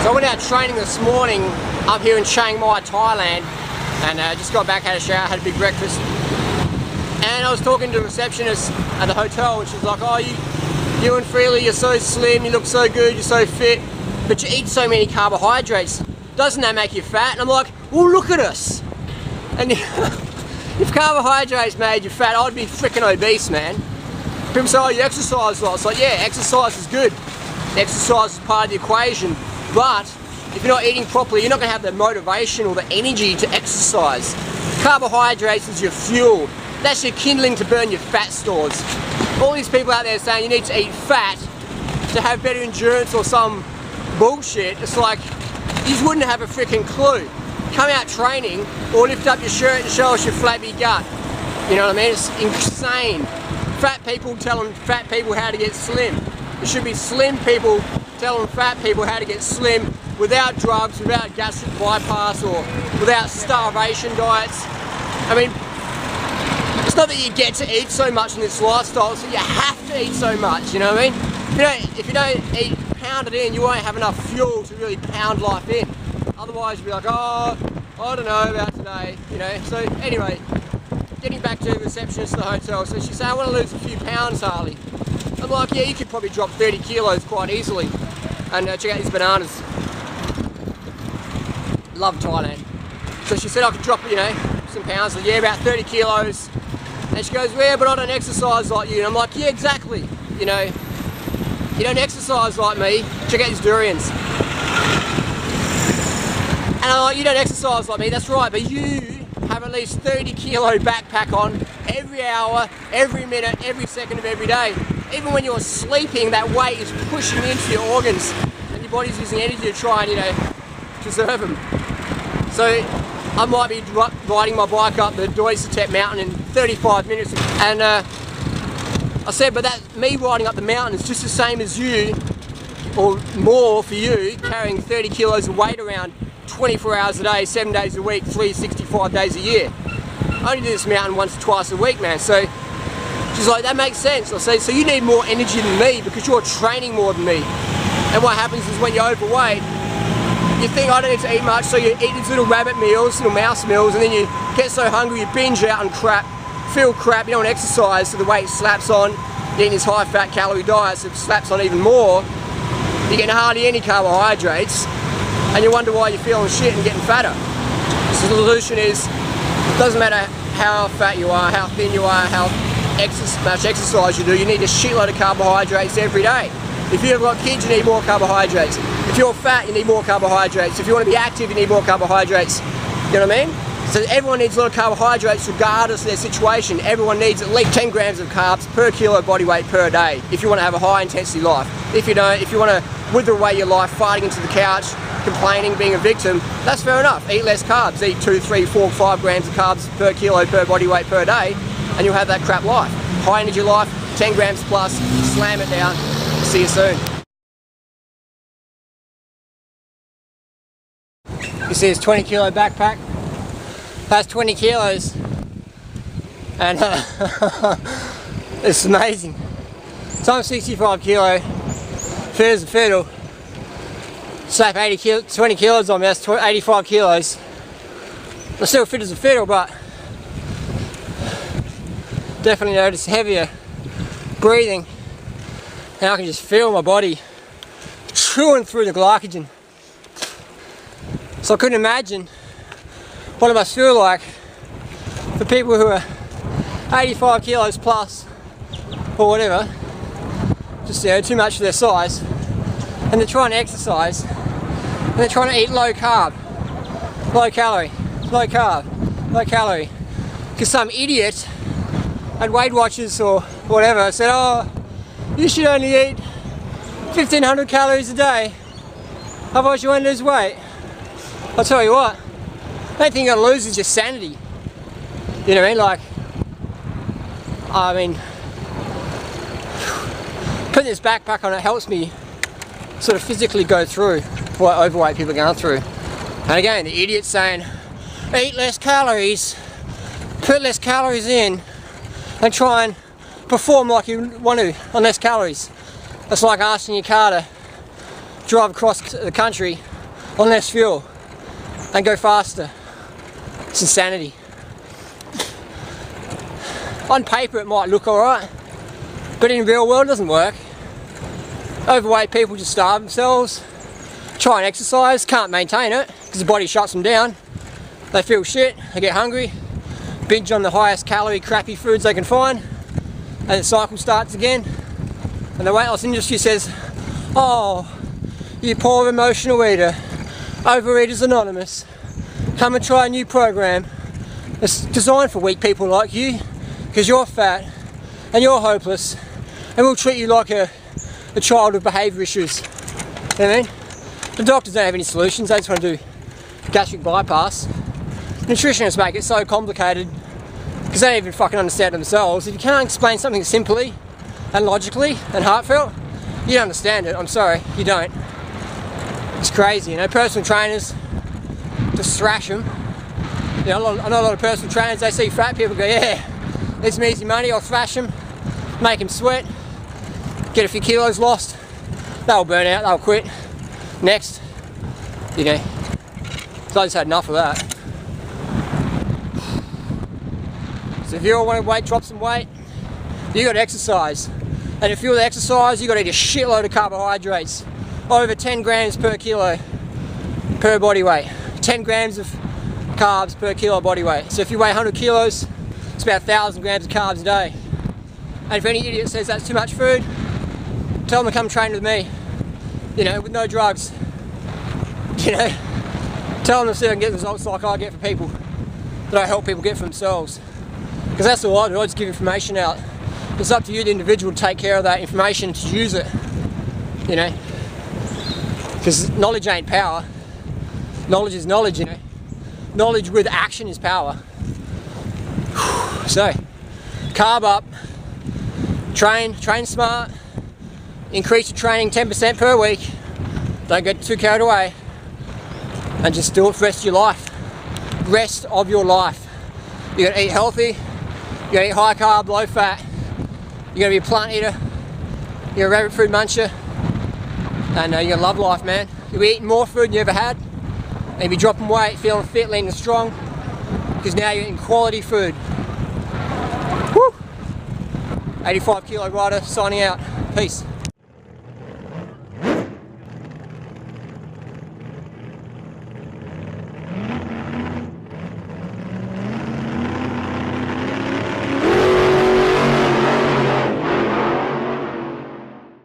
So I went out training this morning up here in Chiang Mai, Thailand, and just got back, had a shower, had a big breakfast. And I was talking to the receptionist at the hotel, and she's like, oh, you and Freelee, you're so slim, you look so good, you're so fit, but you eat so many carbohydrates. Doesn't that make you fat? And I'm like, well, look at us. And if carbohydrates made you fat, I'd be freaking obese, man. People say, oh, you exercise a lot. It's like, yeah, exercise is good. Exercise is part of the equation, but if you're not eating properly, you're not going to have the motivation or the energy to exercise. Carbohydrates is your fuel. That's your kindling to burn your fat stores. All these people out there saying you need to eat fat to have better endurance or some bullshit, it's like, you just wouldn't have a freaking clue. Come out training or lift up your shirt and show us your flabby gut. You know what I mean? It's insane. Fat people telling fat people how to get slim. It should be slim people telling fat people how to get slim without drugs, without gastric bypass, or without starvation diets. I mean, it's not that you get to eat so much in this lifestyle, so you have to eat so much, you know what I mean? If you don't eat, pound it in, you won't have enough fuel to really pound life in. Otherwise you'll be like, oh, I don't know about today, you know. So anyway, getting back to the receptionist at the hotel, so she said, I want to lose a few pounds, Harley. I'm like, yeah, you could probably drop 30 kilos quite easily. And check out these bananas. Love Thailand. So she said I could drop, you know, some pounds. So yeah, about 30 kilos. And she goes, yeah, but I don't exercise like you. And I'm like, yeah, exactly. You know, you don't exercise like me. Check out these durians. And I'm like, you don't exercise like me. That's right, but you have at least 30 kilo backpack on every hour, every minute, every second of every day. Even when you're sleeping, that weight is pushing into your organs and your body's using energy to try and, you know, preserve them. So I might be riding my bike up the Durianrider mountain in 35 minutes, and I said, but that me riding up the mountain is just the same as you, or more for you, carrying 30 kilos of weight around 24 hours a day, 7 days a week, 365 days a year. I only do this mountain once or twice a week, man. So she's like, that makes sense. I say, so you need more energy than me because you're training more than me. And what happens is when you're overweight, you think I don't need to eat much, so you eat these little rabbit meals, little mouse meals, and then you get so hungry you binge out on crap, feel crap, you don't want to exercise, so the weight slaps on. You're eating this high fat calorie diet, so it slaps on even more. You're getting hardly any carbohydrates, and you wonder why you're feeling shit and getting fatter. So the solution is, it doesn't matter how fat you are, how thin you are, how much exercise you do, you need a shitload of carbohydrates every day. If you've got kids, you need more carbohydrates. If you're fat, you need more carbohydrates. If you want to be active, you need more carbohydrates. You know what I mean? So everyone needs a lot of carbohydrates regardless of their situation. Everyone needs at least 10 grams of carbs per kilo body weight per day if you want to have a high intensity life. If you don't, if you want to wither away your life fighting into the couch, complaining, being a victim, that's fair enough. Eat less carbs. Eat 2, 3, 4, 5 grams of carbs per kilo per body weight per day, and you'll have that crap life. High energy life, 10 grams plus, slam it down. See you soon. You see this 20 kilo backpack? That's 20 kilos. And it's amazing. So I'm 65 kilo, fit as a fiddle. Slap 20 kilos on me, that's 85 kilos. I'm still fit as a fiddle, but definitely notice heavier breathing, and I can just feel my body chewing through the glycogen. So I couldn't imagine what it must feel like for people who are 85 kilos plus or whatever, just, you know, too much for their size, and they're trying to exercise and they're trying to eat low carb, low calorie, low carb, low calorie, because some idiot at Weight Watchers or whatever said, oh, you should only eat 1,500 calories a day, otherwise you won't lose weight. I'll tell you what, the only thing you're going to lose is your sanity. You know what I mean? Like, I mean, putting this backpack on, it helps me sort of physically go through what overweight people are going through. And again, the idiot's saying, eat less calories, put less calories in, and try and perform like you want to on less calories. That's like asking your car to drive across the country on less fuel and go faster. It's insanity. On paper it might look alright, but in the real world it doesn't work. Overweight people just starve themselves, try and exercise, can't maintain it because the body shuts them down. They feel shit, they get hungry, binge on the highest calorie crappy foods they can find, and the cycle starts again. And the weight loss industry says, oh, you poor emotional eater, Overeaters Anonymous, come and try a new program. It's designed for weak people like you, because you're fat and you're hopeless, and we'll treat you like a child with behaviour issues. You know what I mean? The doctors don't have any solutions, they just want to do gastric bypass. Nutritionists make it so complicated because they don't even fucking understand it themselves. If you can't explain something simply and logically and heartfelt, you don't understand it. I'm sorry, you don't. It's crazy, you know. Personal trainers just thrash them. You know, I know a lot of personal trainers, they see fat people go, yeah, it's some easy money, I'll thrash them, make them sweat, get a few kilos lost, they'll burn out, they'll quit. Next, you know. So I just had enough of that. So if you all want to drop some weight, you got to exercise. And if you want to exercise, you got to eat a shitload of carbohydrates. Over 10 grams per kilo per body weight. 10 grams of carbs per kilo body weight. So if you weigh 100 kilos, it's about 1,000 grams of carbs a day. And if any idiot says that's too much food, tell them to come train with me. You know, with no drugs. You know, tell them to see if I can get results like I get for people, that I help people get for themselves. Because that's all I do, I just give information out. It's up to you, the individual, to take care of that information, to use it. You know, because knowledge ain't power. Knowledge is knowledge, you know. Knowledge with action is power. So, carb up, train smart, increase your training 10% per week, don't get too carried away, and just do it for the rest of your life. Rest of your life. You gotta eat healthy, you gotta eat high carb, low fat, you gotta be a plant eater, you're a rabbit food muncher, and you're gonna love life, man. You'll be eating more food than you ever had, and you'll be dropping weight, feeling fit, lean and strong, because now you're eating quality food. Woo! 85 kilo rider signing out. Peace.